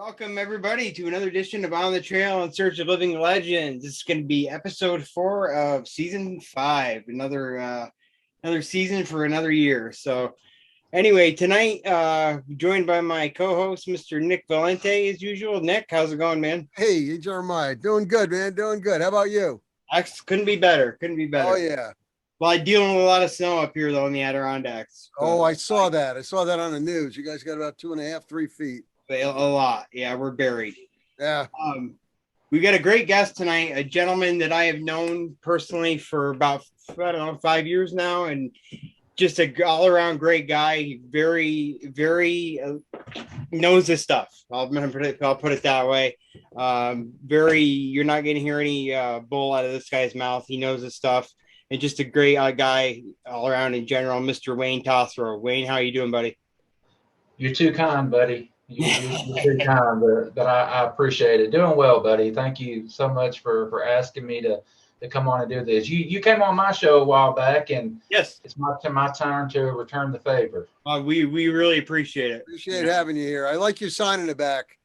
Welcome everybody to another edition of On the Trail in Search of Living Legends. This is going to be episode 4 of season 5. Another season for another year. So anyway, tonight joined by my co-host, Mr. Nick Valente, as usual. Nick, how's it going, man? Hey, Jeremiah. Doing good, man. Doing good. How about you? Couldn't be better. Couldn't be better. Oh, yeah. Well, I'm dealing with a lot of snow up here, though, in the Adirondacks. Oh, I saw that. I saw that on the news. You guys got about 2.5, 3 feet. A lot. Yeah, we're buried. Yeah. We got a great guest tonight, a gentleman that I have known personally for about, 5 years now, and just a all-around great guy. Very, very knows his stuff. I'll put it that way. You're not going to hear any bull out of this guy's mouth. He knows his stuff, and just a great guy all around in general, Mr. Wayne Totherow. Wayne, how you doing, buddy? You're too kind, buddy. You're too kind, but I appreciate it. Doing well, buddy. Thank you so much for asking me to come on and do this. You came on my show a while back, and yes, it's my turn to return the favor. We really appreciate it. Appreciate having you here. I like you signing it back.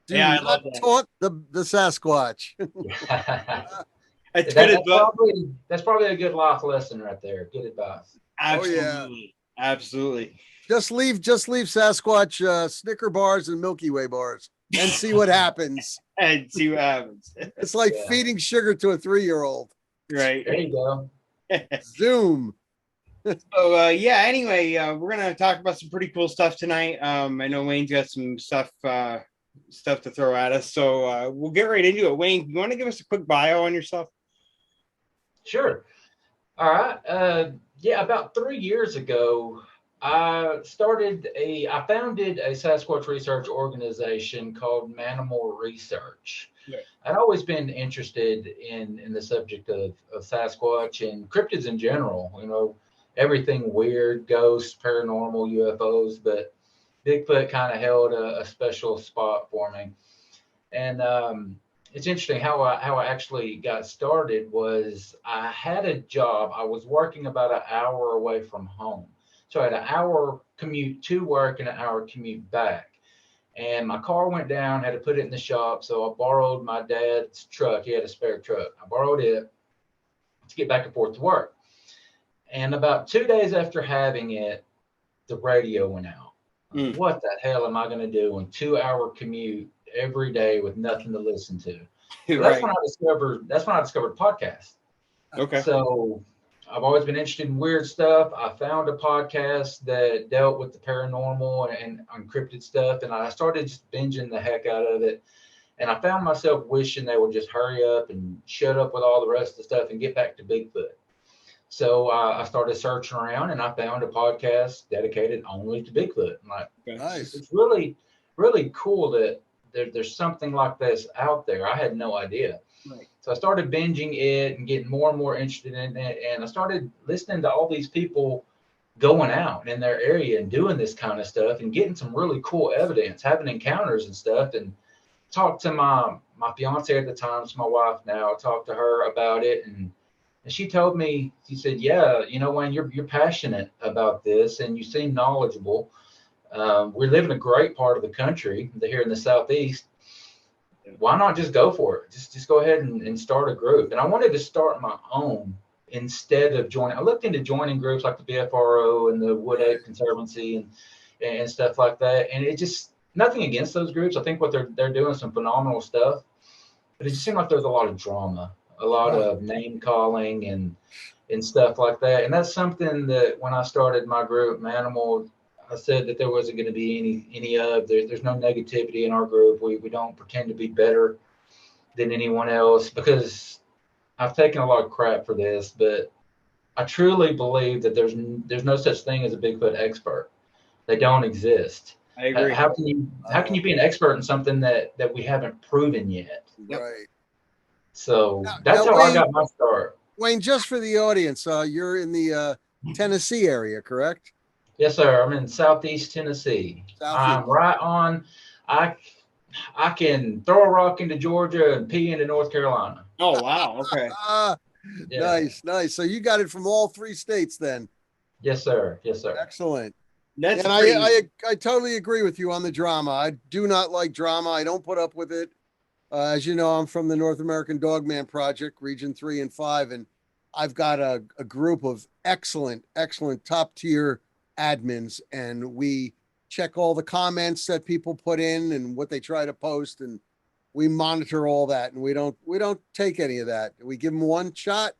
Do yeah, I love that. Taunt the Sasquatch. That's probably a good life lesson right there. Good advice. Absolutely. Oh, yeah. Absolutely. Just leave Sasquatch Snicker bars and Milky Way bars and see what happens. It's like feeding sugar to a 3-year-old. Right. There you go. Zoom. So anyway, we're gonna talk about some pretty cool stuff tonight. I know Wayne's got some stuff to throw at us, so we'll get right into it. Wayne, you want to give us a quick bio on yourself? Sure. All right. About 3 years ago, I founded a Sasquatch research organization called Mannimal Research. Yeah. I'd always been interested in the subject of Sasquatch and cryptids in general, everything weird, ghosts, paranormal, UFOs, but Bigfoot kind of held a special spot for me. And it's interesting how I actually got started was I had a job. I was working about an hour away from home. So I had an hour commute to work and an hour commute back. And my car went down, had to put it in the shop. So I borrowed my dad's truck. He had a spare truck. I borrowed it to get back and forth to work. And about 2 days after having it, the radio went out. What the hell am I going to do on 2-hour commute every day with nothing to listen to? So Right. That's when I discovered podcasts. Okay. So I've always been interested in weird stuff. I found a podcast that dealt with the paranormal and encrypted stuff, and I started just binging the heck out of it. And I found myself wishing they would just hurry up and shut up with all the rest of the stuff and get back to Bigfoot. So I started searching around, and I found a podcast dedicated only to Bigfoot. I'm like, nice. It's really, really cool that there's something like this out there. I had no idea. Right. So I started binging it and getting more and more interested in it. And I started listening to all these people going out in their area and doing this kind of stuff and getting some really cool evidence, having encounters and stuff. And talked to my fiance at the time, it's my wife now. I talked to her about it. And she told me, she said, yeah, Wayne, you're passionate about this and you seem knowledgeable. We live in a great part of the country here in the Southeast. Why not just go for it? Just go ahead and start a group. And I wanted to start my own instead of joining. I looked into joining groups like the BFRO and the Wood Ape Conservancy and stuff like that. And it just, nothing against those groups. I think what they're doing some phenomenal stuff. But it just seemed like there's a lot of drama, a lot of name calling and stuff like that. And that's something that when I started my group, Mannimal, I said that there wasn't going to be there's no negativity in our group. We don't pretend to be better than anyone else, because I've taken a lot of crap for this, but I truly believe that there's no such thing as a Bigfoot expert. They don't exist. I agree. How can you be an expert in something that we haven't proven yet? Right. So that's how Wayne, I got my start. Wayne, just for the audience, you're in the Tennessee area, correct? Yes, sir. I'm in Southeast Tennessee. I'm right on. I can throw a rock into Georgia and pee into North Carolina. Oh, wow. Okay. Nice. So you got it from all 3 states then? Yes, sir. Yes, sir. Excellent. That's and pretty... I totally agree with you on the drama. I do not like drama. I don't put up with it. As you know, I'm from the North American Dogman Project, Region 3 and 5, and I've got a group of excellent top tier admins, and we check all the comments that people put in and what they try to post, and we monitor all that, and we don't take any of that. We give them one shot,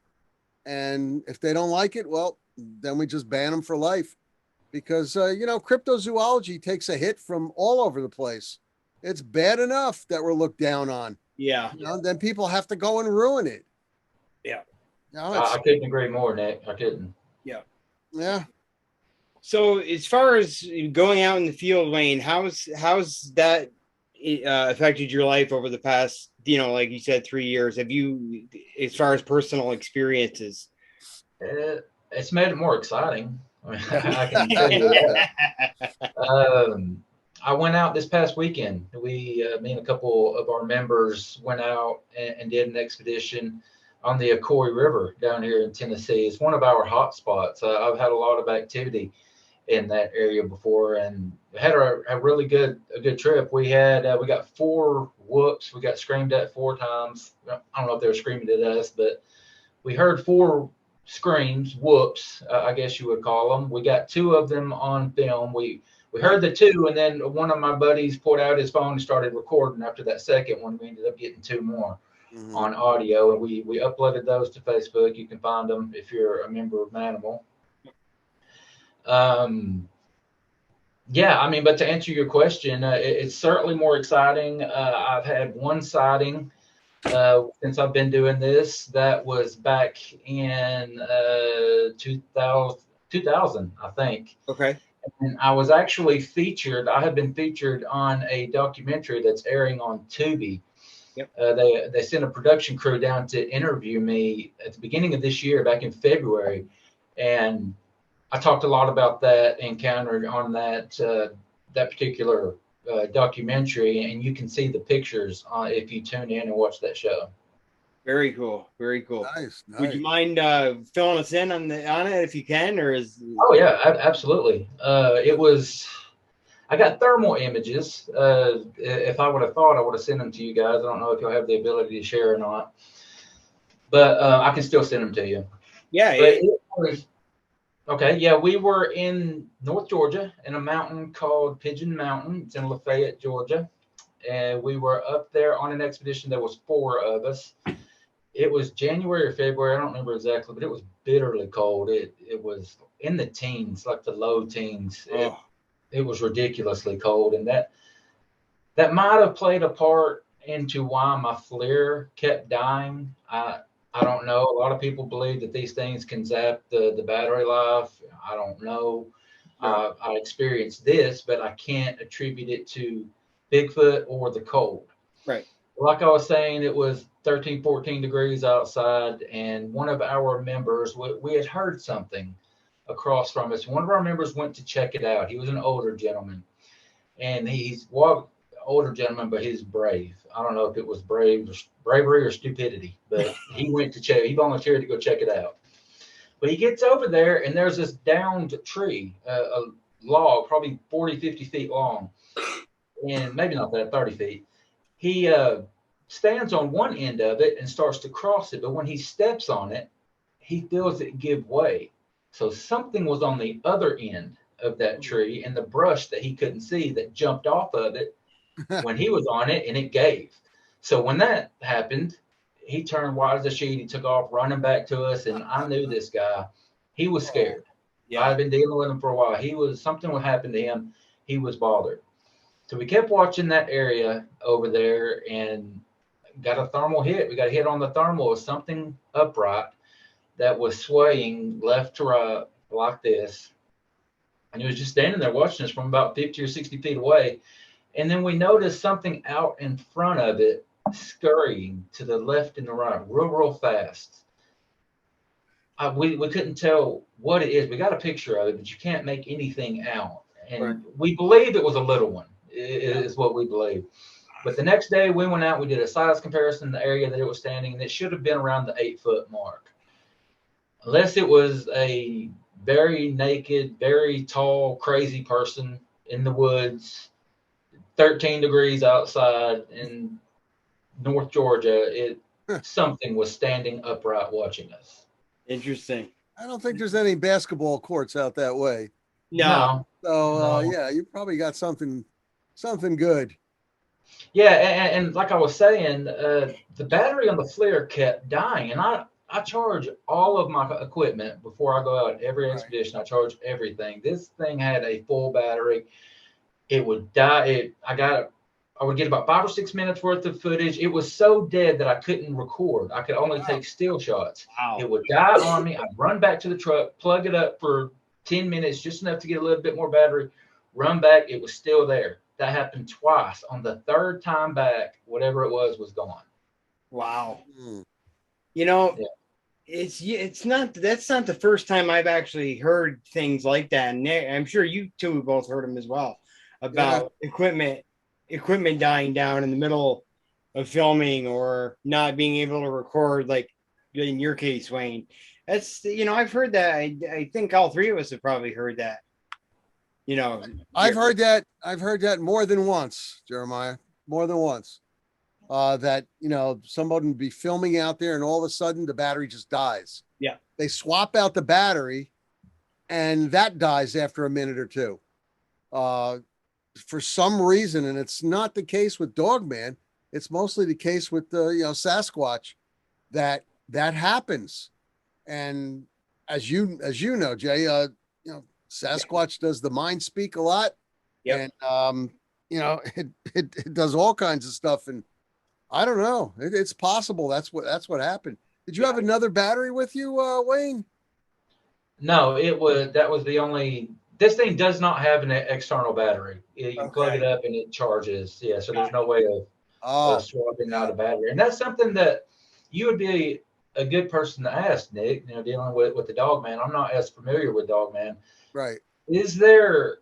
and if they don't like it, well, then we just ban them for life, because cryptozoology takes a hit from all over the place. It's bad enough that we're looked down on. Yeah. Then people have to go and ruin it. Yeah. I couldn't agree more, Nick. I couldn't. Yeah. Yeah. So as far as going out in the field, Wayne, how's that affected your life over the past, like you said, 3 years? Have you, as far as personal experiences? It's made it more exciting. I mean, I can tell you that. I went out this past weekend. Me and a couple of our members went out and did an expedition on the Ocoee River down here in Tennessee. It's one of our hot spots. I've had a lot of activity in that area before, and had a really good trip. We got 4 whoops. We got screamed at 4 times. I don't know if they were screaming at us, but we heard 4 screams, whoops, I guess you would call them. We got 2 of them on film. We heard the 2, and then one of my buddies pulled out his phone and started recording after that second one. We ended up getting 2 more on audio, and we uploaded those to Facebook. You can find them if you're a member of Mannimal. But to answer your question, it's certainly more exciting. I've had 1 sighting since I've been doing this. That was back in 2000, I think. Okay. And I was actually featured. I have been featured on a documentary that's airing on Tubi. Yep. They sent a production crew down to interview me at the beginning of this year, back in February, and I talked a lot about that encounter on that particular documentary, and you can see the pictures if you tune in and watch that show. Very cool. Very cool. Nice. Would you mind filling us in on it if you can, or is? Oh yeah, absolutely. I got thermal images. If I would have thought, I would have sent them to you guys. I don't know if you'll have the ability to share or not, but I can still send them to you. Yeah. Okay. Yeah, we were in North Georgia in a mountain called Pigeon Mountain. It's in Lafayette, Georgia, and we were up there on an expedition. There was 4 of us. It was January or February. I don't remember exactly, but it was bitterly cold. It was in the teens, like the low teens. It was ridiculously cold, and that might have played a part into why my FLIR kept dying. I don't know. A lot of people believe that these things can zap the battery life. I don't know. I experienced this, but I can't attribute it to Bigfoot or the cold. Right. Like I was saying, it was 13, 14 degrees outside, and one of our members, we had heard something across from us. One of our members went to check it out. He was an older gentleman, and older gentleman, but he's brave. I don't know if it was bravery or stupidity, but he went to check. He volunteered to go check it out. But he gets over there, and there's this downed tree, a log, probably 40, 50 feet long, and maybe not that, 30 feet. He stands on one end of it and starts to cross it, but when he steps on it, he feels it give way. So something was on the other end of that tree and the brush that he couldn't see that jumped off of it when he was on it, and it gave. So when that happened, he turned white as a sheet. He took off running back to us, and I knew this guy. He was scared. Yeah. I've been dealing with him for a while. Something would happen to him. He was bothered. So we kept watching that area over there and got a thermal hit. We got a hit on the thermal of something upright that was swaying left to right like this. And he was just standing there watching us from about 50 or 60 feet away. And then we noticed something out in front of it scurrying to the left and the right real fast. We couldn't tell what it is. We got a picture of it, but you can't make anything out. And we believe it was a little one, is what we believe. But the next day we went out, we did a size comparison in the area that it was standing, and it should have been around the 8-foot mark. Unless it was a very naked, very tall, crazy person in the woods, 13 degrees outside in North Georgia. Something was standing upright watching us. Interesting. I don't think there's any basketball courts out that way. No. So yeah, you probably got something good. Yeah, and like I was saying, the battery on the FLIR kept dying, and I charge all of my equipment before I go out every expedition. I charge everything. This thing had a full battery. It would die. I would get about 5 or 6 minutes worth of footage. It was so dead that I couldn't record. I could only take still shots. Wow. It would die on me. I'd run back to the truck, plug it up for 10 minutes, just enough to get a little bit more battery, run back. It was still there. That happened twice. On the third time back, whatever it was gone. Wow. You know, it's not, that's not the first time I've actually heard things like that. And I'm sure you two both heard them as well about equipment dying down in the middle of filming or not being able to record, like in your case, Wayne. That's, you know, I've heard that. I think all three of us have probably heard that. You know, I've heard that more than once, Jeremiah, more than once. That, you know, someone would be filming out there and all of a sudden the battery just dies. Yeah. They swap out the battery and that dies after a minute or two. For some reason, and it's not the case with Dogman, it's mostly the case with the, you know, Sasquatch, that happens. And as you know, Jay, you know, Sasquatch does the mind speak a lot. Yeah. And you know, it does all kinds of stuff. And I don't know. It's possible that's what happened. Did you have another battery with you, Wayne? No, that was the only. This thing does not have an external battery. You plug it up and it charges. Yeah, so there's no way of swapping out a battery. And that's something that you would be a good person to ask, Nick, you know, dealing with the Dogman. I'm not as familiar with Dogman. Right. Is there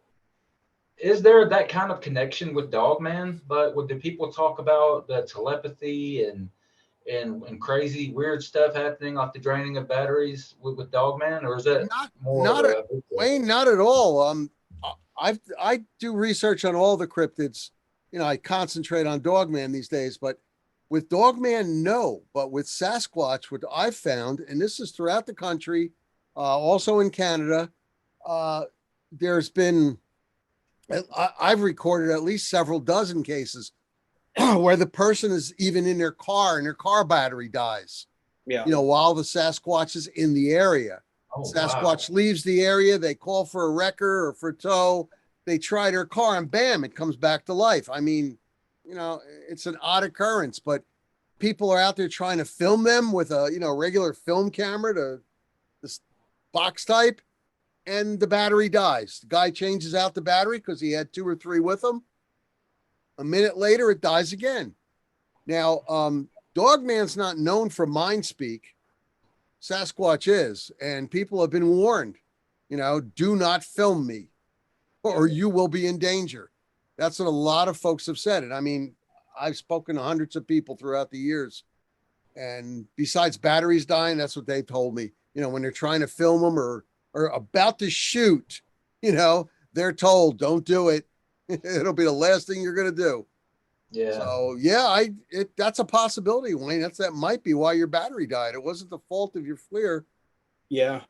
that kind of connection with Dogman? But would the people talk about the telepathy and crazy weird stuff happening off the draining of batteries with Dogman, or is that Wayne? Not at all. I do research on all the cryptids. You know, I concentrate on Dogman these days, but with Dogman, no. But with Sasquatch, what I've found, and this is throughout the country, also in Canada, there's been, I've recorded at least several dozen cases where the person is even in their car and their car battery dies. Yeah. You know, while the Sasquatch is in the area. Sasquatch leaves the area, they call for a wrecker or for tow, they try their car and bam, it comes back to life. I mean, you know, it's an odd occurrence, but people are out there trying to film them with a, you know, regular film camera to this box type, and the battery dies. The guy changes out the battery because he had 2 or 3 with him. A minute later, it dies again. Now, Dogman's not known for mind speak. Sasquatch is, and people have been warned, you know, do not film me or you will be in danger. That's what a lot of folks have said. And I mean, I've spoken to hundreds of people throughout the years, and besides batteries dying, that's what they told me. You know, when they're trying to film them or about to shoot, you know, they're told, don't do it. It'll be the last thing you're going to do. Yeah. So yeah, that's a possibility, Wayne. That might be why your battery died. It wasn't the fault of your FLIR. Yeah.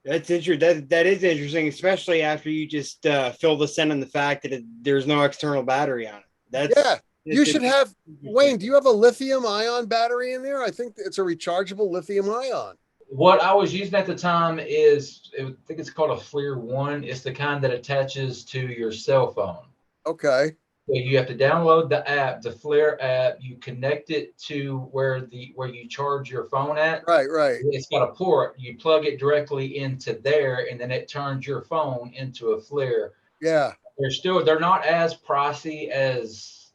That's interesting. That is interesting, especially after you just filled us in on the fact that there's no external battery on it. You should have, Wayne, do you have a lithium ion battery in there? I think it's a rechargeable lithium ion. What I was using at the time is, I think it's called a FLIR 1. It's the kind that attaches to your cell phone. Okay. So you have to download the app, the FLIR app. You connect it to where you charge your phone at. Right. It's got a port. You plug it directly into there, and then it turns your phone into a FLIR. Yeah. They're not as pricey as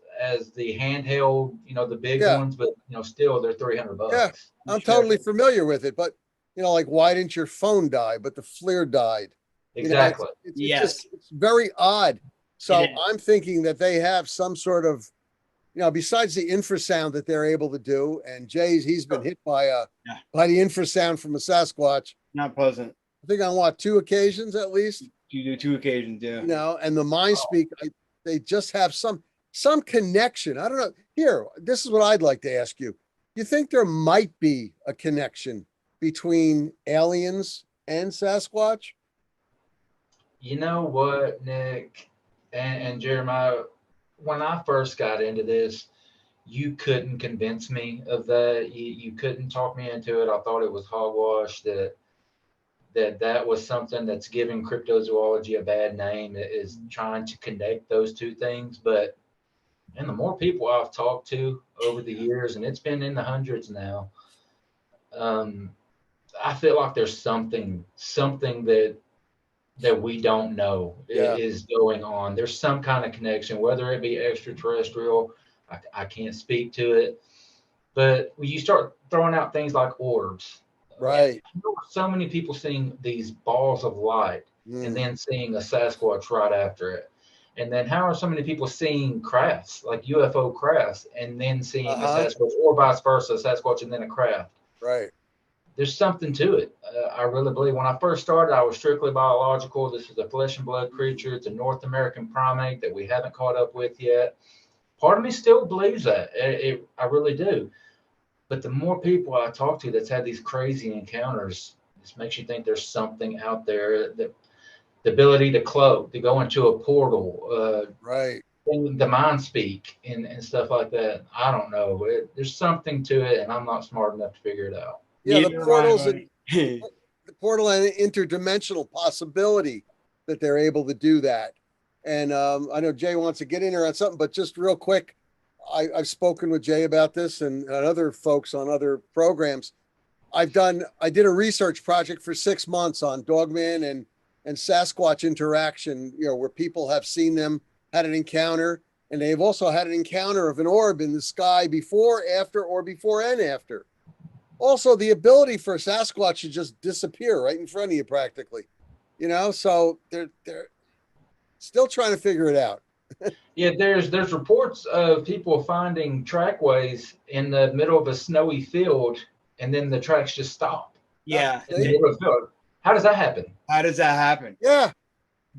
the handheld, you know, the big ones, but you know, still they're $300. Yeah, I'm totally familiar with it, but you know, like, why didn't your phone die, but the FLIR died? Exactly. You know, it's very odd. So I'm thinking that they have some sort of, you know, besides the infrasound that they're able to do, and he's been hit by the infrasound from a Sasquatch. Not pleasant. I think on what, 2 occasions at least. You do 2 occasions, yeah. You know, and the mind speak, they just have some connection. I don't know. Here, this is what I'd like to ask you. You think there might be a connection between aliens and Sasquatch? You know what, Nick and Jeremiah, when I first got into this, you couldn't convince me of that. You couldn't talk me into it. I thought it was hogwash, that was something that's giving cryptozoology a bad name, is trying to connect those two things. But and the more people I've talked to over the years, and it's been in the hundreds now, I feel like there's something that we don't know is going on. There's some kind of connection, whether it be extraterrestrial. I can't speak to it, but when you start throwing out things like orbs, right? So many people seeing these balls of light and then seeing a Sasquatch right after it. And then how are so many people seeing crafts, like UFO crafts, and then seeing a Sasquatch, or vice versa, a Sasquatch and then a craft? Right. There's something to it. I really believe. When I first started, I was strictly biological. This is a flesh and blood creature. It's a North American primate that we haven't caught up with yet. Part of me still believes that. I really do. But the more people I talk to that's had these crazy encounters, this makes you think there's something out there. That the ability to cloak, to go into a portal, right? The mind speak and stuff like that. I don't know. There's something to it, and I'm not smart enough to figure it out. Yeah, the portals and the portal and interdimensional possibility that they're able to do that. And I know Jay wants to get in here on something, but just real quick, I've spoken with Jay about this and other folks on other programs. I did a research project for 6 months on Dogman and Sasquatch interaction, you know, where people have seen them, had an encounter, and they've also had an encounter of an orb in the sky before, after, or before and after. Also, the ability for Sasquatch to just disappear right in front of you, practically, you know. So they're still trying to figure it out. Yeah, there's reports of people finding trackways in the middle of a snowy field, and then the tracks just stop. Yeah. In the middle of the field. How does that happen? How does that happen? Yeah.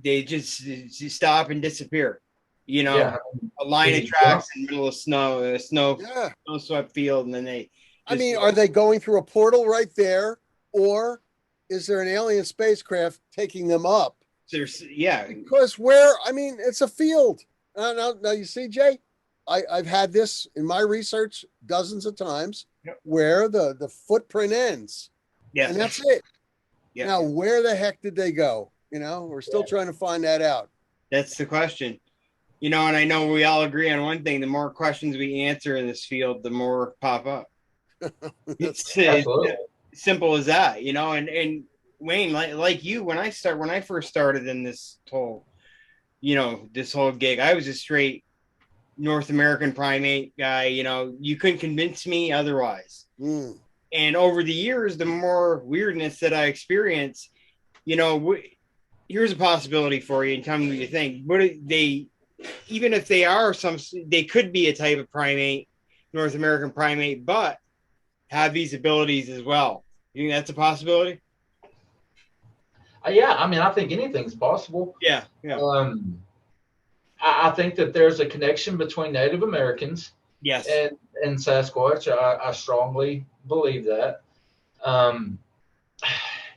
They just stop and disappear. You know, a line of tracks in the middle of snow, snow-swept field, and then they. I mean, are they going through a portal right there, or is there an alien spacecraft taking them up? Because it's a field. Now you see, Jay, I've had this in my research dozens of times where the footprint ends. Yes. And that's it. Yeah. Now, where the heck did they go? You know, we're still trying to find that out. That's the question. You know, and I know we all agree on one thing: the more questions we answer in this field, the more pop up. It's simple as that, you know. And Wayne, like you, when I first started in this whole, you know, this whole gig, I was a straight North American primate guy. You know, you couldn't convince me otherwise. And over the years, the more weirdness that I experience, you know, here's a possibility for you, and tell me what you think. Even if they are they could be a type of primate, North American primate, but have these abilities as well. You think that's a possibility? Yeah, I mean, I think anything's possible. Yeah. I think that there's a connection between Native Americans, and Sasquatch. I strongly believe that.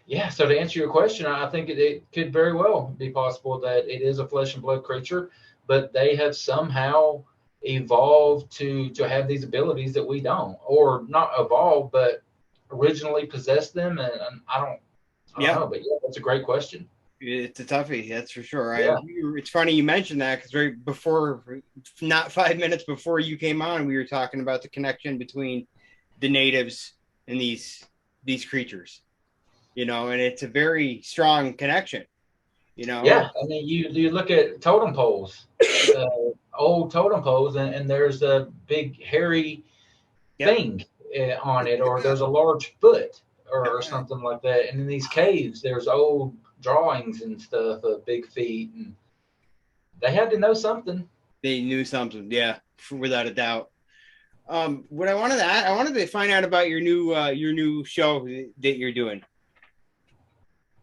Yeah. So to answer your question, I think it could very well be possible that it is a flesh and blood creature, but they have somehow evolved to have these abilities that we don't, or not evolved, but originally possessed them. And I don't know, but that's a great question. It's a toughie, that's for sure. It's funny you mentioned that, because right before, not 5 minutes before you came on, we were talking about the connection between the natives and these creatures, you know, and it's a very strong connection, you know. Yeah, I mean, you look at totem poles, old totem poles, and there's a big hairy thing on it, or there's a large foot or something like that. And in these caves, there's old drawings and stuff of big feet, and they had to know something. They knew something, without a doubt. What I wanted to find out about your new show that you're doing.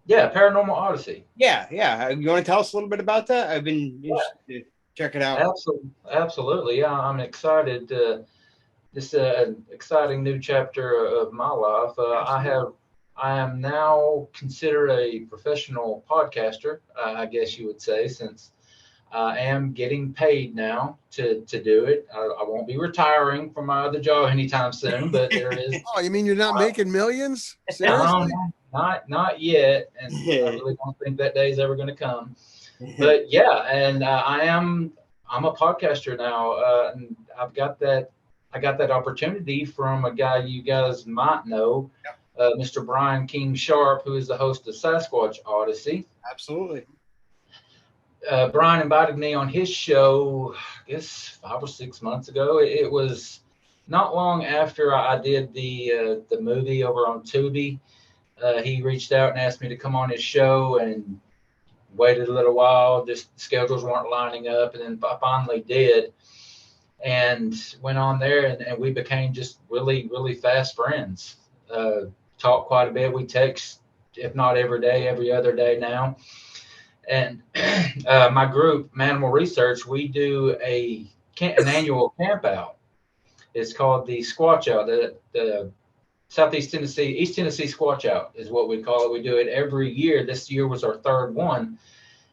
Yeah, Paranormal Odyssey. Yeah, yeah. You want to tell us a little bit about that? I've been interested to check it out. Absolutely. Yeah, I'm excited. This an exciting new chapter of my life. I am now considered a professional podcaster, I guess you would say, since I am getting paid now to do it. I won't be retiring from my other job anytime soon, but there is. Oh, you mean you're not making millions? No, Seriously? not yet, and I really don't think that day is ever going to come. But yeah, and I'm a podcaster now, and I got that opportunity from a guy you guys might know, Mr. Brian King Sharp, who is the host of Sasquatch Odyssey. Absolutely. Brian invited me on his show, I guess 5 or 6 months ago. It was not long after I did the movie over on Tubi. He reached out and asked me to come on his show, and waited a little while. Just schedules weren't lining up, and then I finally did, and went on there, and we became just really, really fast friends. Talk quite a bit. We text, if not every day, every other day now. And my group, Mannimal Research, we do an annual camp out. It's called the Squatch Out. The Southeast Tennessee, East Tennessee Squatch Out is what we call it. We do it every year. This year was our third one.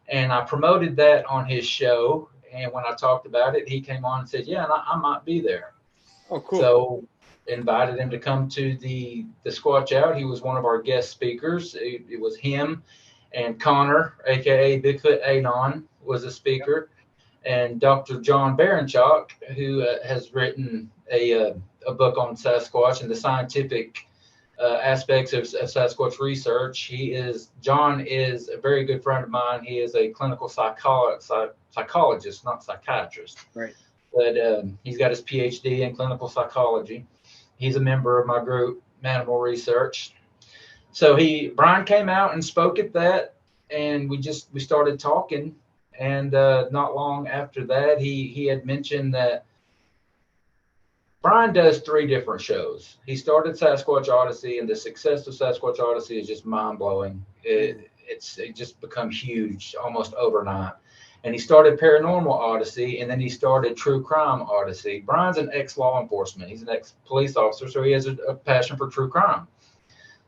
And I promoted that on his show. And when I talked about it, he came on and said, yeah, and I might be there. Oh, cool. So invited him to come to the Squatch Out. He was one of our guest speakers. It was him and Connor, a.k.a. Bigfoot Anon, was a speaker. And Dr. John Baranchuk, who has written a book on Sasquatch and the scientific aspects of Sasquatch research. John is a very good friend of mine. He is a clinical psychologist, not psychiatrist. Right. But he's got his PhD in clinical psychology. He's a member of my group, Mannimal Research. So Brian came out and spoke at that, and we started talking. And not long after that, he had mentioned that Brian does 3 different shows. He started Sasquatch Odyssey, and the success of Sasquatch Odyssey is just mind-blowing. It just become huge almost overnight. And he started Paranormal Odyssey, and then he started True Crime Odyssey. Brian's an ex-law enforcement. He's an ex-police officer, so he has a passion for true crime.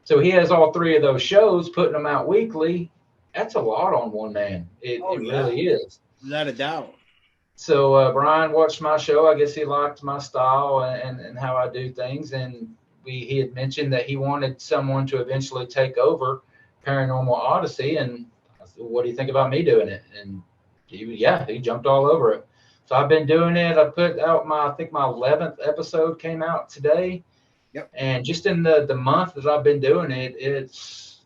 So he has all 3 of those shows, putting them out weekly. That's a lot on one man. It really is. Without a doubt. So Brian watched my show. I guess he liked my style and how I do things. And he had mentioned that he wanted someone to eventually take over Paranormal Odyssey. And I said, what do you think about me doing it? And he jumped all over it. So I've been doing it. I put out my 11th episode came out today. Yep. And just in the month that I've been doing it, it's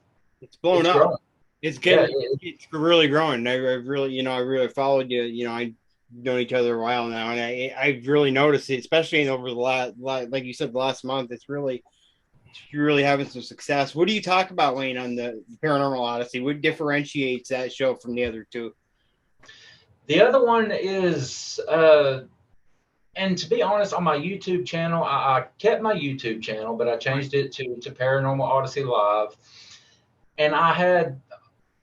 blown up. Growing. It's it's really growing. I really followed you. I've known each other a while now, and I've really noticed it, especially over the last, like you said, the last month. You're really having some success. What do you talk about, Wayne, on the Paranormal Odyssey? What differentiates that show from the other 2? The other one is, and to be honest, on my YouTube channel, I kept my YouTube channel, but I changed it to Paranormal Odyssey Live, and I had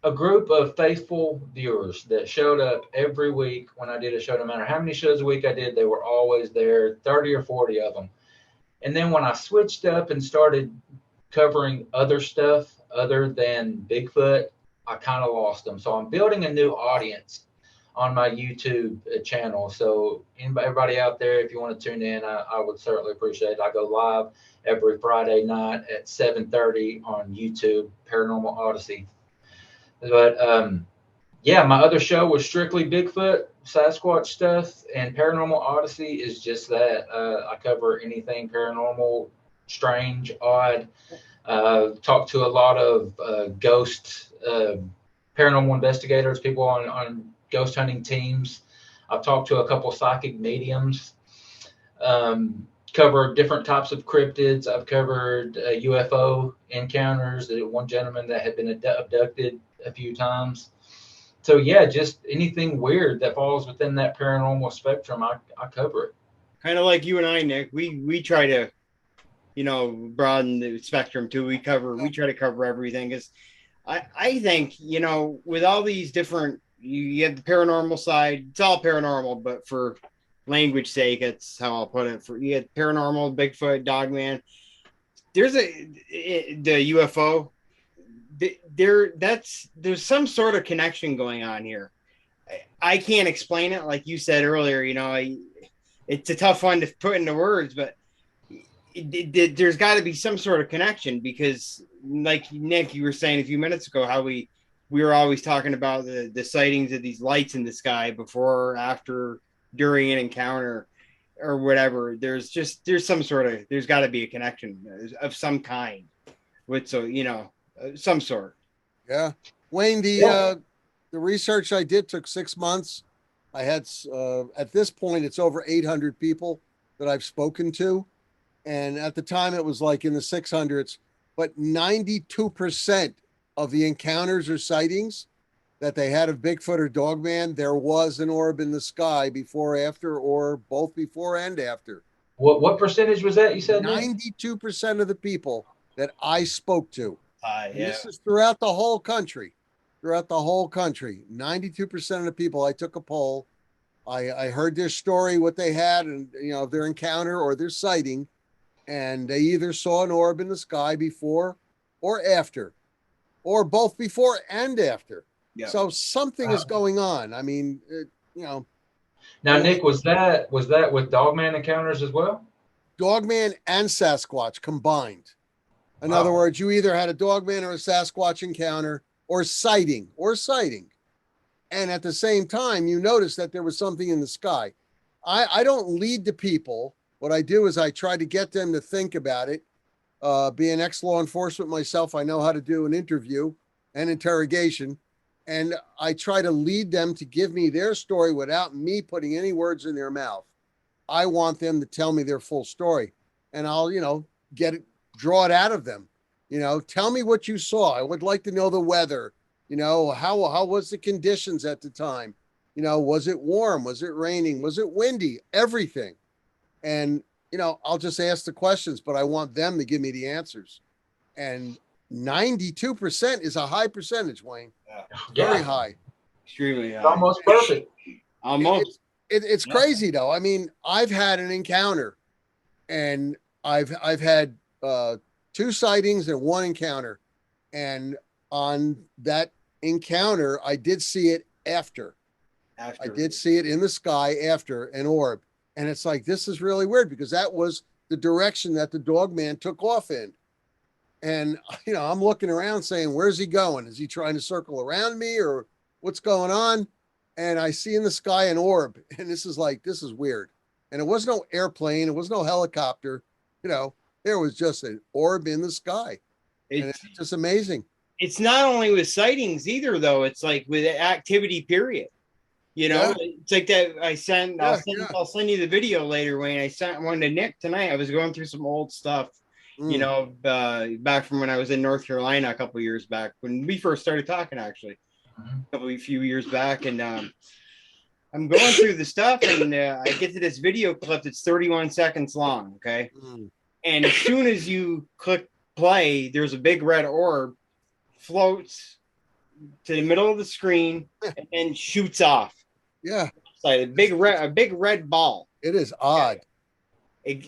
a group of faithful viewers that showed up every week when I did a show. No matter how many shows a week I did, they were always there, 30 or 40 of them. And then when I switched up and started covering other stuff other than Bigfoot, I kind of lost them. So I'm building a new audience on my YouTube channel. So everybody out there, if you want to tune in, I would certainly appreciate it. I go live every Friday night at 7:30 on YouTube, Paranormal Odyssey. But my other show was strictly Bigfoot, Sasquatch stuff, and Paranormal Odyssey is just that. I cover anything paranormal, strange, odd. Talk to a lot of ghost paranormal investigators, people on ghost hunting teams. I've talked to a couple psychic mediums. Cover different types of cryptids. I've covered UFO encounters. One gentleman that had been abducted a few times. So just anything weird that falls within that paranormal spectrum, I cover it. Kind of like you and I, Nick. We try to, broaden the spectrum too. We try to cover everything. Because I think, you know, with all these different, you have the paranormal side, it's all paranormal, but for language sake, that's how I'll put it. For you get paranormal, Bigfoot, Dogman. There's the UFO. There's some sort of connection going on here. I can't explain it, like you said earlier. You know, it's a tough one to put into words, but there's got to be some sort of connection because, like Nick, you were saying a few minutes ago, how we were always talking about the sightings of these lights in the sky before, after, during an encounter, or whatever. There's some sort of, there's got to be a connection of some kind with, so you know, some sort. Yeah. Wayne, the research I did took 6 months. I had, at this point, it's over 800 people that I've spoken to. And at the time, it was like in the 600s, but 92% of the encounters or sightings that they had of Bigfoot or Dogman, there was an orb in the sky before, after, or both before and after. What percentage was that you said, Nick? 92% of the people that I spoke to. Yeah. This is throughout the whole country. Throughout the whole country, 92% of the people, I took a poll. I heard their story, what they had, and you know, their encounter or their sighting, and they either saw an orb in the sky before or after, or both before and after. Yeah. So something is going on. I mean, you know. Now, Nick, was that with Dogman encounters as well? Dogman and Sasquatch combined. In other words, you either had a Dogman or a Sasquatch encounter, or sighting. And at the same time, you notice that there was something in the sky. I don't lead the people. What I do is I try to get them to think about it. Being ex-law enforcement myself, I know how to do an interview and interrogation. And I try to lead them to give me their story without me putting any words in their mouth. I want them to tell me their full story. And I'll, you know, draw it out of them. You know, tell me what you saw. I would like to know the weather. You know, how was the conditions at the time? You know, was it warm? Was it raining? Was it windy? Everything. And, you know, I'll just ask the questions, but I want them to give me the answers. And 92% is a high percentage, Wayne. Yeah. Very high. Extremely high. Almost perfect. Almost. It's crazy, though. I mean, I've had an encounter, and I've had 2 sightings and 1 encounter. And on that encounter, I did see it after. I did see it in the sky after an orb. And it's like, this is really weird because that was the direction that the Dogman took off in. And, you know, I'm looking around saying, where's he going? Is he trying to circle around me or what's going on? And I see in the sky an orb. And this is weird. And it was no airplane. It was no helicopter. You know, there was just an orb in the sky. It's just amazing. It's not only with sightings either, though. It's like with activity, period. You know, it's like that. I'll send you the video later, Wayne. I sent one to Nick tonight. I was going through some old stuff, you know, back from when I was in North Carolina a couple of years back, when we first started talking, actually, a few years back. And I'm going through the stuff, and I get to this video clip that's 31 seconds long. Okay. And as soon as you click play, there's a big red orb floats to the middle of the screen and shoots off. Yeah. It's like a big red ball. It is odd.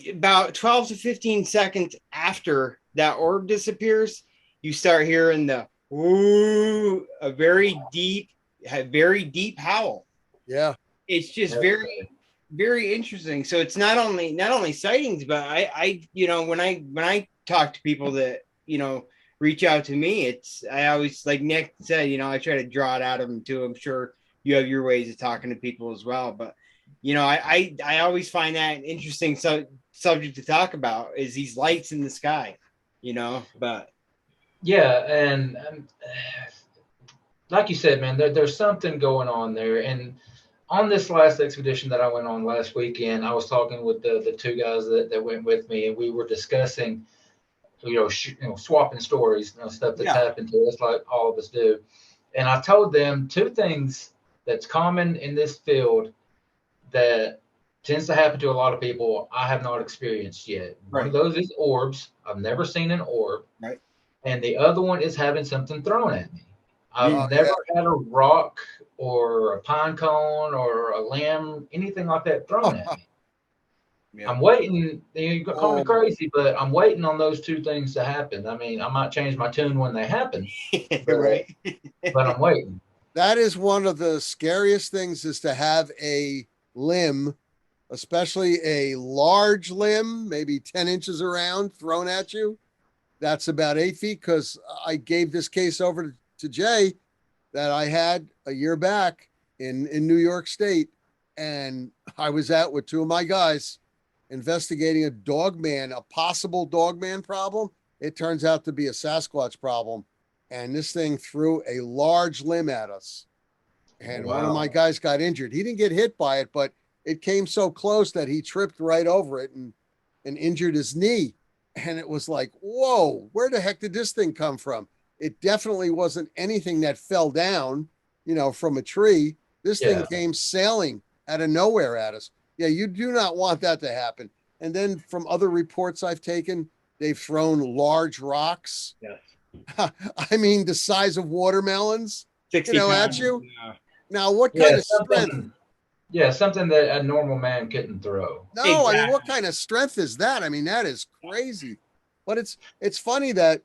About 12 to 15 seconds after that orb disappears, you start hearing the woo, a very deep howl. Yeah. It's just very, very interesting. So it's not only sightings, but I you know, when I talk to people that, you know, reach out to me, I always, like Nick said, you know, I try to draw it out of them too. I'm sure you have your ways of talking to people as well, but you know, I always find that an interesting subject to talk about, is these lights in the sky, you know. But yeah, and like you said, man, there's something going on there. And on this last expedition that I went on last weekend, I was talking with the 2 guys that went with me, and we were discussing, you know, swapping stories, you know, stuff that's happened to us, like all of us do. And I told them 2 things that's common in this field that tends to happen to a lot of people I have not experienced yet. Right. One of those is orbs. I've never seen an orb. Right. and the other one is having something thrown at me. I've Oh, never yeah. had a rock or a pine cone or a limb, anything like that thrown at me. Yeah. I'm waiting. You can call me Oh. crazy, but I'm waiting on those two things to happen. I mean, I might change my tune when they happen, Right. but I'm waiting. That is one of the scariest things, is to have a limb, especially a large limb, maybe 10 inches around, thrown at you. That's about 8 feet. Because I gave this case over to Jay that I had a year back in New York State. And I was out with two of my guys investigating a dogman, a possible dogman problem. It turns out to be a Sasquatch problem. And this thing threw a large limb at us. And one of Wow. my guys got injured. He didn't get hit by it, but it came so close that he tripped right over it and injured his knee. And it was like, whoa, where the heck did this thing come from? It definitely wasn't anything that fell down, from a tree. This thing came sailing out of nowhere at us. Yeah, you do not want that to happen. And then from other reports I've taken, they've thrown large rocks. Yes. I mean, the size of watermelons, 60 at pounds. you. Yeah. Now, what kind of strength? Yeah, something that a normal man couldn't throw. No, I mean, what kind of strength is that? I mean, that is crazy. But it's funny that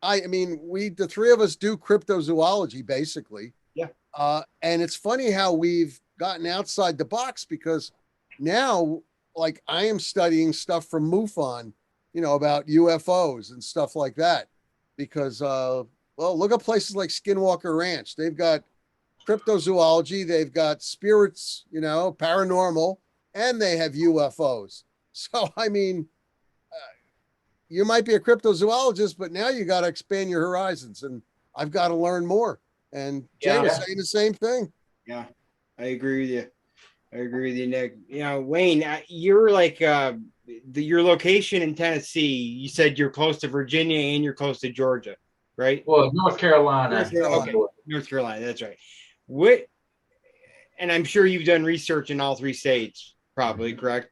the three of us do cryptozoology basically. Yeah. And it's funny how we've gotten outside the box, because now, like, I am studying stuff from MUFON, about UFOs and stuff like that. Because, look at places like Skinwalker Ranch. They've got cryptozoology, they've got spirits, paranormal, and they have UFOs. So, I mean, you might be a cryptozoologist, but now you got to expand your horizons, and I've got to learn more. And Jay was saying the same thing. Yeah, I agree with you. Nick. Wayne, you're like your location in Tennessee. You said you're close to Virginia and you're close to Georgia, right? Well, North Carolina. Okay, North Carolina. That's right. And I'm sure you've done research in all three states, probably, correct?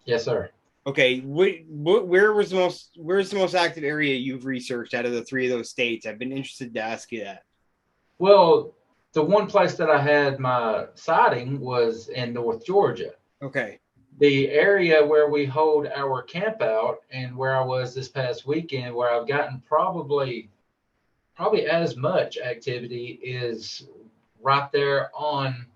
Yes, sir. Okay, where's the most active area you've researched out of the three of those states? I've been interested to ask you that. Well, the one place that I had my sighting was in North Georgia. Okay. The area where we hold our camp out and where I was this past weekend, where I've gotten probably as much activity, is right there on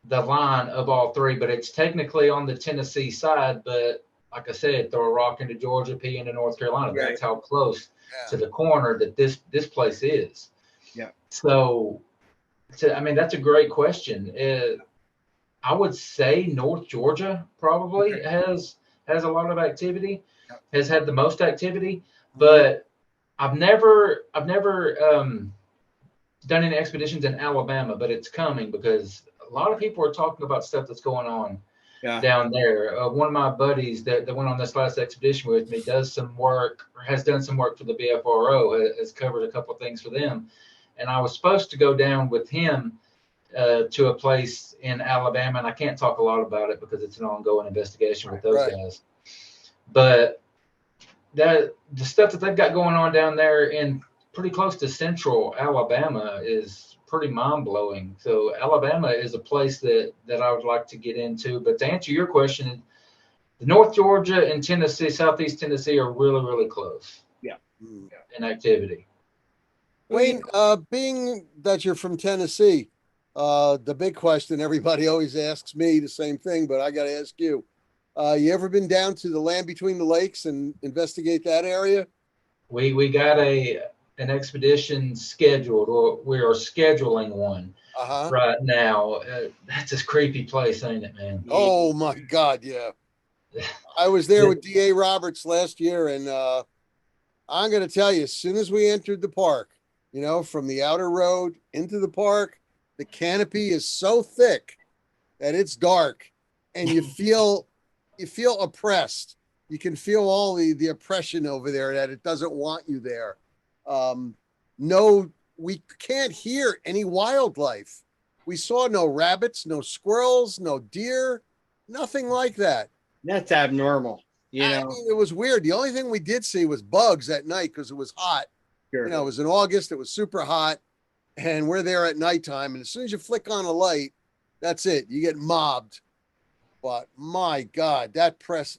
the line of all three, but it's technically on the Tennessee side. But like I said, throw a rock into Georgia, pea into North Carolina. Right. That's how close to the corner that this place is. Yeah. So I mean, that's a great question. I would say North Georgia probably has a lot of activity, has had the most activity, but I've never done any expeditions in Alabama, but it's coming because a lot of people are talking about stuff that's going on down there. One of my buddies that went on this last expedition with me has done some work for the BFRO, has covered a couple of things for them. And I was supposed to go down with him to a place in Alabama, and I can't talk a lot about it because it's an ongoing investigation with those guys. But the stuff that they've got going on down there in pretty close to central Alabama is pretty mind-blowing. So Alabama is a place that I would like to get into. But to answer your question, the North Georgia and Tennessee, Southeast Tennessee are really, really close. Yeah. In activity. Wayne, being that you're from Tennessee, the big question everybody always asks me the same thing, but I got to ask you, you ever been down to the land between the lakes and investigate that area? We got an expedition scheduled, or we are scheduling one right now. That's a creepy place, ain't it, man? Oh my God, yeah. I was there with D.A. Roberts last year, and I'm going to tell you, as soon as we entered the park, from the outer road into the park, the canopy is so thick that it's dark, and you feel oppressed. You can feel all the oppression over there, that it doesn't want you there. No, we can't hear any wildlife. We saw no rabbits, no squirrels, no deer, nothing like that. That's abnormal. I mean, it was weird. The only thing we did see was bugs at night because it was hot. Sure. You know, it was in August, it was super hot, and we're there at nighttime. And as soon as you flick on a light, that's it. You get mobbed. But my God, that place,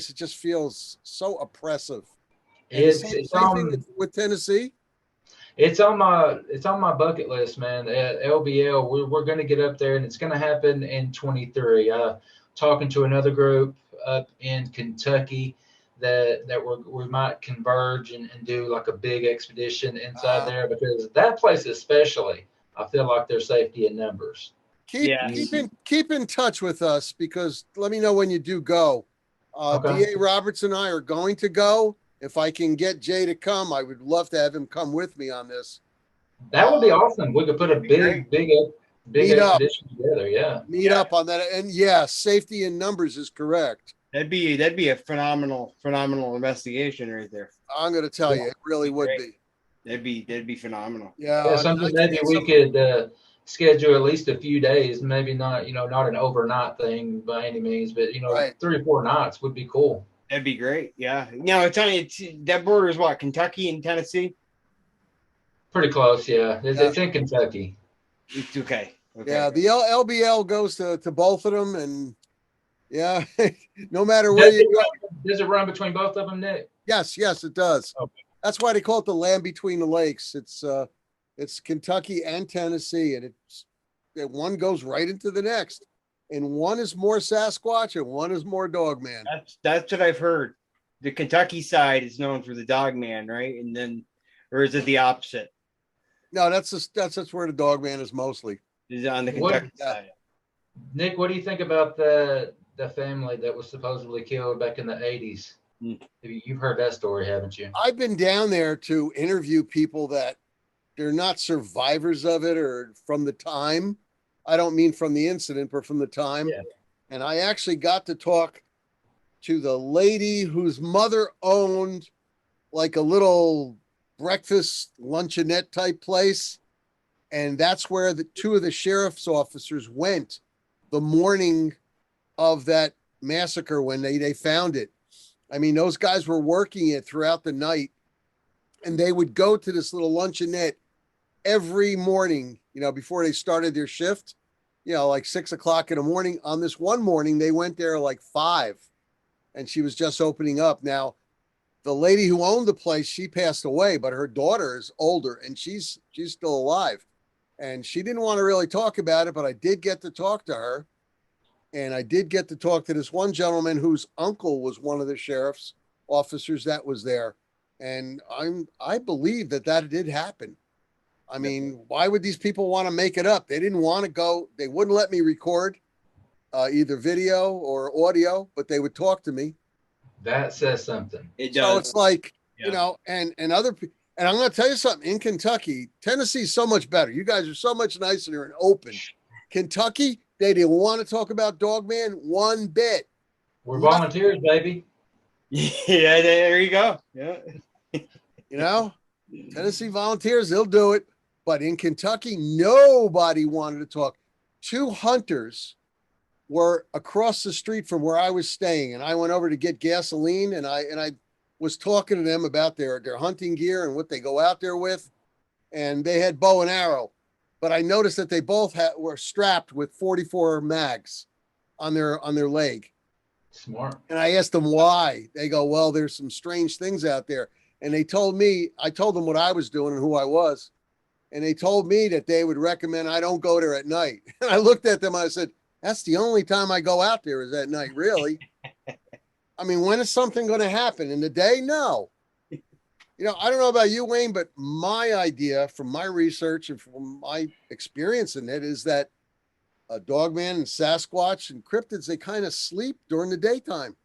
it just feels so oppressive. And the It's same thing with Tennessee. It's on my bucket list, man. At LBL, we're going to get up there, and it's going to happen in 23. Talking to another group up in Kentucky that we might converge and do like a big expedition inside there, because that place especially, I feel like there's safety in numbers. Keep in touch with us, because let me know when you do go. Okay. DA Roberts and I are going to go. If I can get Jay to come, I would love to have him come with me on this. That would be awesome. We could put a big expedition together. Yeah. Meet up on that. And yeah, safety in numbers is correct. That'd be a phenomenal investigation right there. I'm going to tell you, it really would be. That'd be phenomenal. Yeah, something maybe we could schedule at least a few days, maybe not, not an overnight thing by any means, but 3 or 4 nights would be cool. That'd be great. Yeah. It's that border is what, Kentucky and Tennessee? Pretty close, yeah. It's in Kentucky. It's okay. Yeah, the LBL goes to both of them, and yeah, no matter where you go. Does it run between both of them, Nick? Yes, it does. Okay. That's why they call it the land between the lakes. It's Kentucky and Tennessee, and one goes right into the next. And one is more Sasquatch and one is more Dogman. That's what I've heard. The Kentucky side is known for the Dogman, right? And then, or is it the opposite? No, that's where the Dogman is mostly. Is on the Kentucky side. Nick, what do you think about the family that was supposedly killed back in the 80s? You've heard that story, haven't you? I've been down there to interview people that they're not survivors of it or from the time. I don't mean from the incident, but from the time. Yeah. And I actually got to talk to the lady whose mother owned like a little breakfast luncheonette type place. And that's where the 2 of the sheriff's officers went the morning of that massacre when they found it. I mean, those guys were working it throughout the night, and they would go to this little luncheonette every morning, before they started their shift, like 6 o'clock in the morning. On this one morning, they went there like 5, and she was just opening up. Now, the lady who owned the place, she passed away, but her daughter is older, and she's still alive. And she didn't want to really talk about it, but I did get to talk to her. And I did get to talk to this one gentleman whose uncle was one of the sheriff's officers that was there. And I believe that did happen. I mean, why would these people want to make it up? They didn't want to go. They wouldn't let me record either video or audio, but they would talk to me. That says something. It does. So it's like, and other people. And I'm going to tell you something. In Kentucky, Tennessee is so much better. You guys are so much nicer and open. Kentucky, they didn't want to talk about Dogman one bit. We're volunteers, baby. Yeah, there you go. Yeah. Tennessee volunteers, they'll do it. But in Kentucky, nobody wanted to talk. 2 hunters were across the street from where I was staying, and I went over to get gasoline, and I was talking to them about their hunting gear and what they go out there with, and they had bow and arrow. But I noticed that they both were strapped with 44 mags on their leg. Smart. And I asked them why. They go, well, there's some strange things out there. And they told me, I told them what I was doing and who I was. And they told me that they would recommend I don't go there at night. And I looked at them, I said, that's the only time I go out there is at night, really. I mean, when is something going to happen? In the day? No. I don't know about you, Wayne, but my idea from my research and from my experience in it is that Dogman and Sasquatch and cryptids, they kind of sleep during the daytime.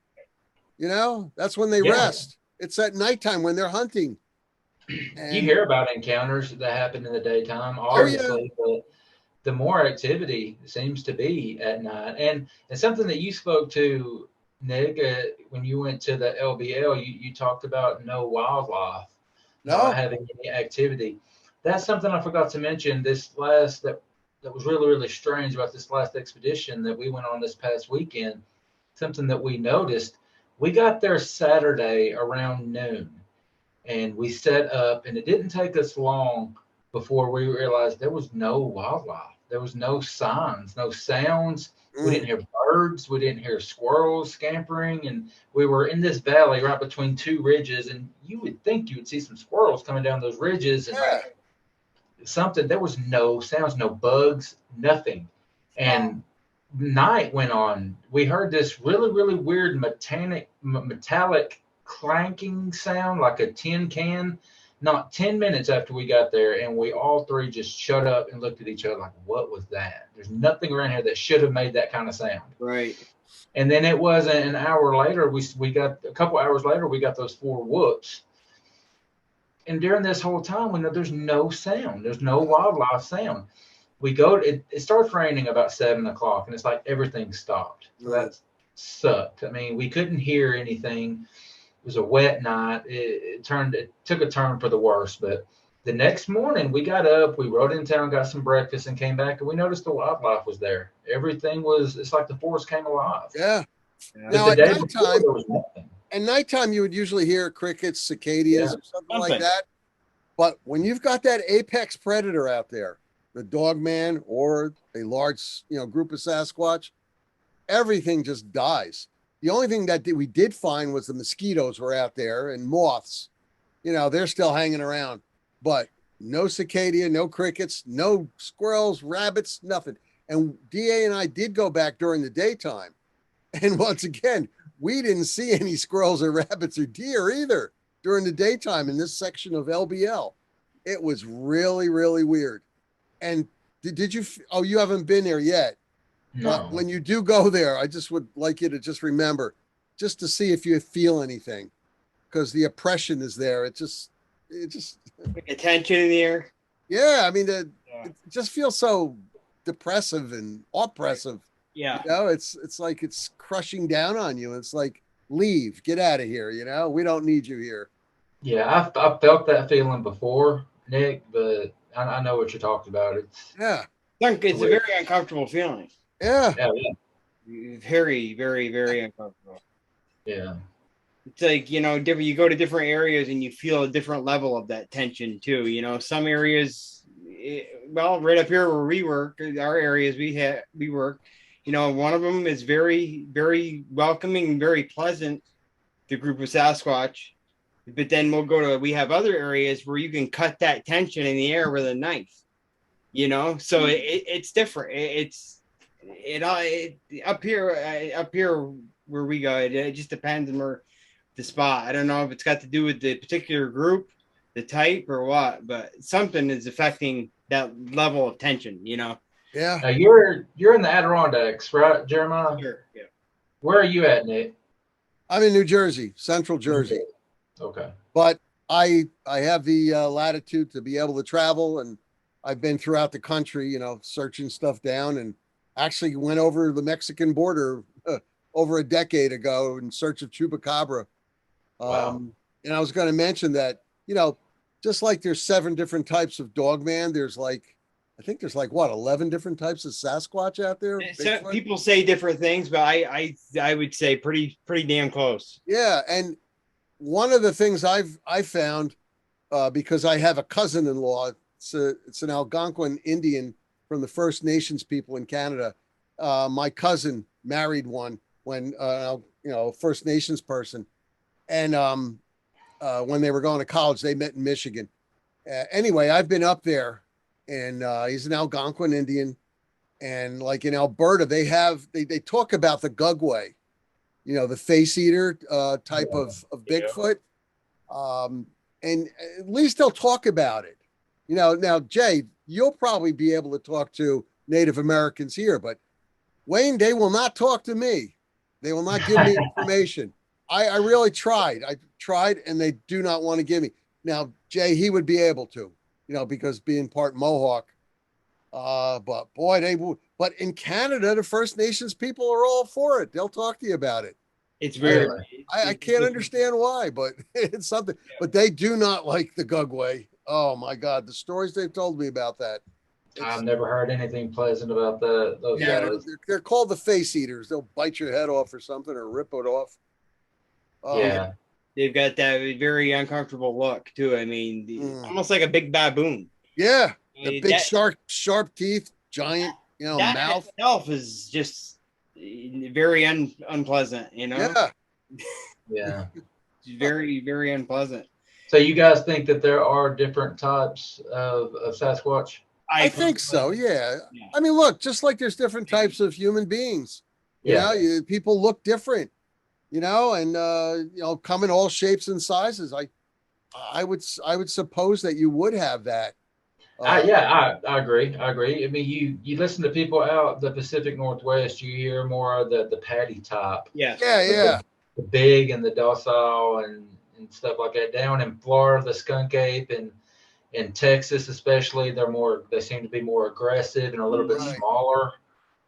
That's when they rest. It's at nighttime when they're hunting. And you hear about encounters that happen in the daytime, obviously, but the more activity seems to be at night. And something that you spoke to, Nick, when you went to the LBL, you talked about no wildlife, not having any activity. That's something I forgot to mention. That was really, really strange about this last expedition that we went on this past weekend. Something that we noticed. We got there Saturday around noon, and we set up, and it didn't take us long before we realized there was no wildlife. There was no signs, no sounds. We didn't hear birds. We didn't hear squirrels scampering. And we were in this valley right between two ridges. And you would think you would see some squirrels coming down those ridges and something. There was no sounds, no bugs, nothing. And night went on. We heard this really, really weird metallic clanking sound like a tin can. Not 10 minutes after we got there, and we all three just shut up and looked at each other like, what was that? There's nothing around here that should have made that kind of sound. Right. And then it wasn't an hour later, we got a couple hours later, we got those 4 whoops. And during this whole time, we know there's no sound. There's no wildlife sound. We go, it starts raining about 7 o'clock, and it's like everything stopped. So that sucked. I mean, we couldn't hear anything. It was a wet night. It took a turn for the worse. But the next morning we got up, we rode in town, got some breakfast, and came back, and we noticed the wildlife was there. Everything it's like the forest came alive. Yeah. Now at nighttime, there was nothing. At nighttime, you would usually hear crickets, cicadas, or something like that. But when you've got that apex predator out there, the Dogman or a large, group of Sasquatch, everything just dies. The only thing that we did find was the mosquitoes were out there and moths. They're still hanging around, but no cicada, no crickets, no squirrels, rabbits, nothing. And DA and I did go back during the daytime. And once again, we didn't see any squirrels or rabbits or deer either during the daytime in this section of LBL. It was really, really weird. And did you, you haven't been there yet. No. But when you do go there, I just would like you to just remember, just to see if you feel anything, because the oppression is there. It just attention in the air. Yeah, I mean, it just feels so depressive and oppressive. Yeah, it's like it's crushing down on you. It's like, leave, get out of here. We don't need you here. Yeah, I felt that feeling before, Nick, but I know what you're talking about. It's a very uncomfortable feeling. Yeah. Very, very, very uncomfortable. Yeah. It's like, different. You go to different areas and you feel a different level of that tension too. Some areas, right up here where we work, our areas we work, one of them is very, very welcoming, very pleasant, the group of Sasquatch. But then we have other areas where you can cut that tension in the air with a knife, so it's different. Up here where we go, it just depends on where the spot. I don't know if it's got to do with the particular group, the type, or what, but something is affecting that level of tension, Yeah. Now you're in the Adirondacks, right, Jeremiah? Sure. Yeah. Where are you at, Nick? I'm in New Jersey, Central Jersey. Okay. But I have the latitude to be able to travel, and I've been throughout the country, searching stuff down, and actually went over the Mexican border over a decade ago in search of chupacabra. Wow. And I was going to mention that, just like there's 7 different types of Dogman, I think there's 11 different types of Sasquatch out there. So people say different things, but I would say pretty damn close. Yeah. And one of the things I found, because I have a cousin-in-law, it's an Algonquin Indian from the First Nations people in Canada. My cousin married one when, First Nations person. And when they were going to college, they met in Michigan. Anyway, I've been up there, and he's an Algonquin Indian. And like in Alberta, they talk about the Gugway, the face eater type of Bigfoot. And at least they'll talk about it. Now, Jay, you'll probably be able to talk to Native Americans here, but Wayne, they will not talk to me. They will not give me information. I really tried. I tried, and they do not want to give me. Now, Jay, he would be able to, because being part Mohawk. But boy, they would. But in Canada, the First Nations people are all for it. They'll talk to you about it. It's very. I can't understand why, but it's something. Yeah. But they do not like the Gugway. Oh my God, the stories they've told me about that. I've never heard anything pleasant about those guys. They're called the face eaters. They'll bite your head off or something, or rip it off. Yeah. They've got that very uncomfortable look too. I mean, almost like a big baboon. Yeah, the big That, sharp teeth, giant, that in mouth. itself is just very unpleasant. Yeah. Yeah. Very, very unpleasant. So you guys think that there are different types of Sasquatch? I think so. Yeah. Yeah. I mean, look, just like there's different types of human beings. Yeah. People look different. And come in all shapes and sizes. I would suppose that you would have that. I agree. I mean, you listen to people out the Pacific Northwest, you hear more of the patty type. Yeah. Yeah. The big and the docile and stuff like that. Down in Florida, the skunk ape, and in Texas especially, they seem to be more aggressive and a little bit smaller.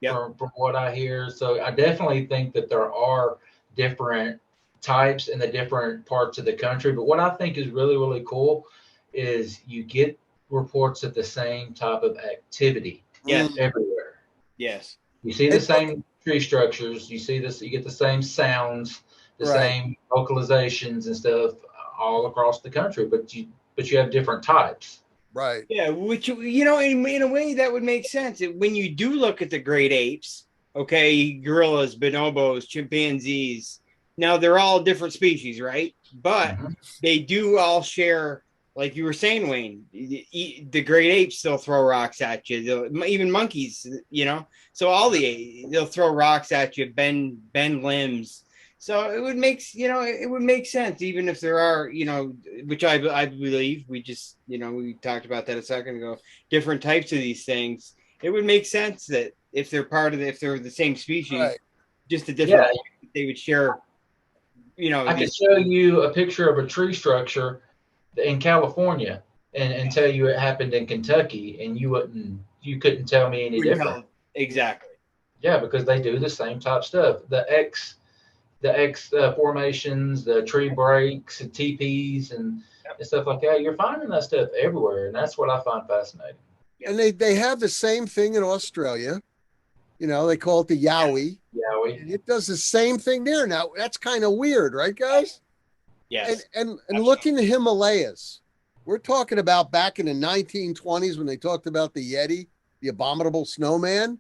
From what I hear. So I definitely think that there are different types in the different parts of the country. But what I think is really, really cool is you get reports of the same type of activity everywhere. Yes. You see the same tree structures. You get the same sounds, the same vocalizations and stuff all across the country, but you have different types. Right. Yeah, which in a way that would make sense. When you do look at the great apes, okay, gorillas, bonobos, chimpanzees, now they're all different species, right? But they do all share, like you were saying, Wayne, the great apes still throw rocks at you. Even monkeys, so they'll throw rocks at you, bend limbs. So it would make sense, even if there are, which I believe we just, we talked about that a second ago, different types of these things. It would make sense that if they're the same species, just a different, they would share, I could show you a picture of a tree structure in California and tell you it happened in Kentucky, and you couldn't tell me any different. Exactly. Yeah, because they do the same type stuff. The X formations, the tree breaks, and teepees, and stuff like that. You're finding that stuff everywhere, and that's what I find fascinating. And they have the same thing in Australia. They call it the yowie. Yowie. And it does the same thing there. Now that's kind of weird, right, guys? Yes. And look in the Himalayas. We're talking about back in the 1920s when they talked about the Yeti, the abominable snowman.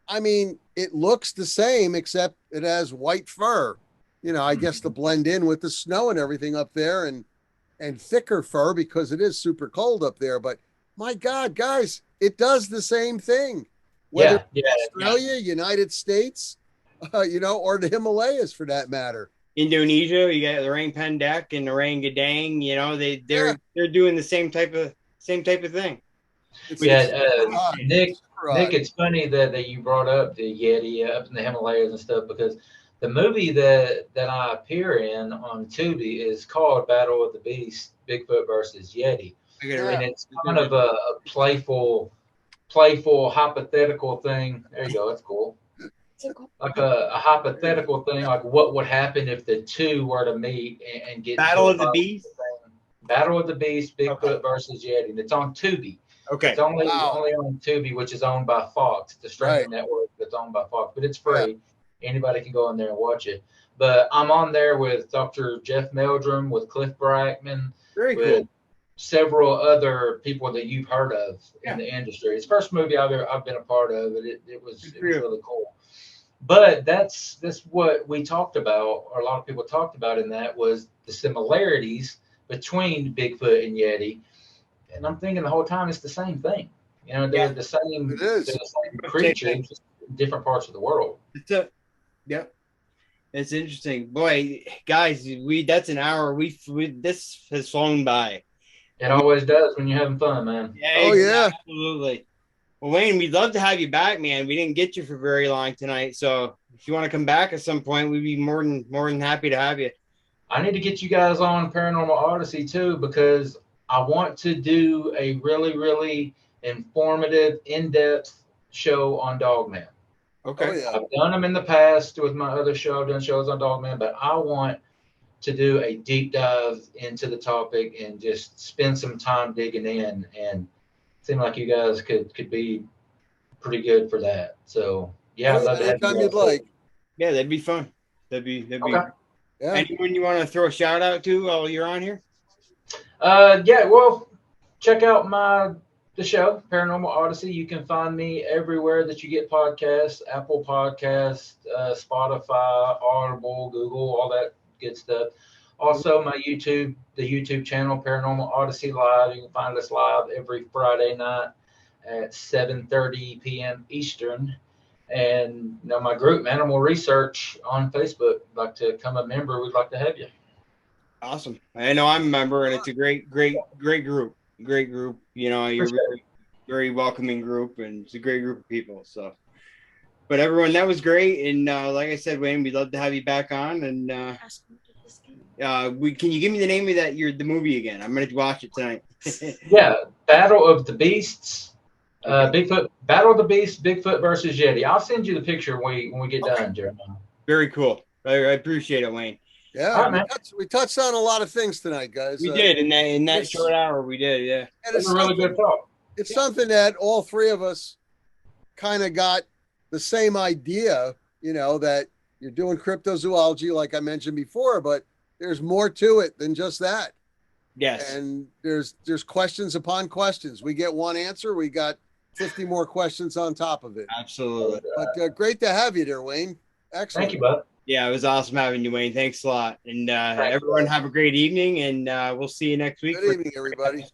I mean, it looks the same, except it has white fur, I guess to blend in with the snow and everything up there, and thicker fur because it is super cold up there. But my God, guys, it does the same thing. Whether Australia, United States, or the Himalayas for that matter. Indonesia, you got the orang pendek and orangutan. They're doing the same type of thing. Nick, it's funny that you brought up the Yeti up in the Himalayas and stuff, because the movie that I appear in on Tubi is called Battle of the Beast: Bigfoot versus Yeti, and it's kind of a playful hypothetical thing. There you go. That's cool. Like a hypothetical thing, like what would happen if the two were to meet and get Battle of the Beast. Battle of the Beast: Bigfoot versus Yeti. And it's on Tubi. Okay. It's only on Tubi, which is owned by Fox, the streaming network that's owned by Fox, but it's free. Anybody can go in there and watch it. But I'm on there with Dr. Jeff Meldrum, with Cliff Brackman, with several other people that you've heard of in the industry. It's the first movie I've been a part of, and it was really cool. But that's what we talked about, or a lot of people talked about in that, was the similarities between Bigfoot and Yeti. And I'm thinking the whole time it's the same thing. They're the same. They're the same creature, just in different parts of the world. It's interesting, boy, guys. That's an hour. This has flown by. It always does when you're having fun, man. Yeah, absolutely. Well, Wayne, we'd love to have you back, man. We didn't get you for very long tonight, so if you want to come back at some point, we'd be more than happy to have you. I need to get you guys on Paranormal Odyssey too, because I want to do a really, really informative, in-depth show on Dogman. Okay. I've done them in the past with my other show. I've done shows on Dogman, but I want to do a deep dive into the topic and just spend some time digging in. And it seemed like you guys could be pretty good for that. So I'd love to have you. You'd like. Yeah, that'd be fun. That'd be okay. Yeah. Anyone you want to throw a shout out to while you're on here? Yeah, well, check out the show, Paranormal Odyssey. You can find me everywhere that you get podcasts, Apple Podcasts, Spotify, Audible, Google, all that good stuff. Also, the YouTube channel, Paranormal Odyssey Live. You can find us live every Friday night at 7:30 p.m. Eastern. And my group, Mannimal Research, on Facebook. Like to become a member, we'd like to have you. Awesome. I know I'm a member, and it's a great group. Great group. You're very, very welcoming group, and it's a great group of people. So, but everyone, that was great. And like I said, Wayne, we'd love to have you back on. And can you give me the name of the movie again? I'm gonna watch it tonight. Yeah, Battle of the Beasts. Bigfoot, Battle of the Beasts, Bigfoot versus Yeti. I'll send you the picture when we get done, Jeremiah. Very cool. I appreciate it, Wayne. Yeah, we touched on a lot of things tonight, guys. We did in that short hour. We did, yeah. And it's a really good talk. It's something that all three of us kind of got the same idea. That you're doing cryptozoology, like I mentioned before, but there's more to it than just that. Yes. And there's questions upon questions. We get one answer, we got 50 more questions on top of it. Absolutely. But great to have you there, Wayne. Excellent. Thank you, bud. Yeah, it was awesome having you, Wayne. Thanks a lot. And everyone have a great evening, and we'll see you next week. Good evening, everybody.